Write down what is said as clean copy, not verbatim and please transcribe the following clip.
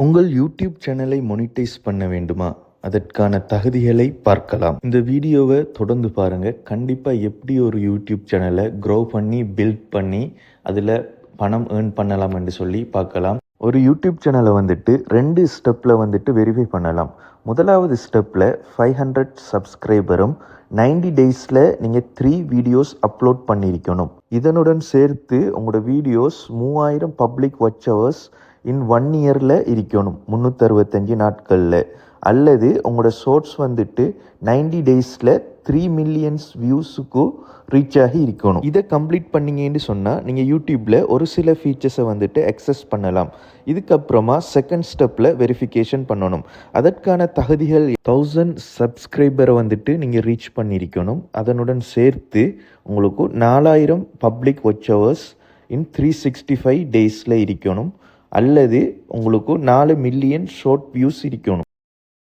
உங்கள் யூடியூப் சேனலை மொனிடைஸ் பண்ண வேண்டுமா? அதற்கான தகுதிகளை பார்க்கலாம். இந்த வீடியோவை தொடர்ந்து பாருங்கள். கண்டிப்பாக எப்படி ஒரு யூடியூப் சேனலை க்ரோ பண்ணி பில்ட் பண்ணி அதில் பணம் ஏர்ன் பண்ணலாம் என்று சொல்லி பார்க்கலாம். ஒரு யூடியூப் சேனலை வந்துட்டு 2 ஸ்டெப்பில் வந்துட்டு வெரிஃபை பண்ணலாம். முதலாவது ஸ்டெப்பில் 500 சப்ஸ்கிரைபரும் 90 டேஸில் நீங்கள் 3 வீடியோஸ் அப்லோட் பண்ணியிருக்கணும். இதனுடன் சேர்த்து உங்களோட வீடியோஸ் 3000 பப்ளிக் வாட்ச் ஹவர்ஸ் இன் 1 இயரில் இருக்கணும், 365 நாட்களில். அல்லது உங்களோட ஷார்ட்ஸ் வந்துட்டு 90 டேஸில் 3 மில்லியன்ஸ் வியூஸுக்கு ரீச் ஆகி இருக்கணும். இதை கம்ப்ளீட் பண்ணிங்கன்னு சொன்னால் நீங்கள் யூடியூப்பில் ஒரு சில ஃபீச்சர்ஸை வந்துட்டு அக்சஸ் பண்ணலாம். இதுக்கப்புறமா செகண்ட் ஸ்டெப்பில் வெரிஃபிகேஷன் பண்ணணும். அதற்கான தகுதிகள் 1000 சப்ஸ்கிரைபரை வந்துட்டு நீங்கள் ரீச் பண்ணியிருக்கணும். அதனுடன் சேர்த்து உங்களுக்கு 4000 பப்ளிக் வாட்ச் ஹவர்ஸ் இன் 365 டேஸில் இருக்கணும். அல்லது உங்களுக்கு 4 மில்லியன் ஷார்ட் வியூஸ் இருக்கணும்.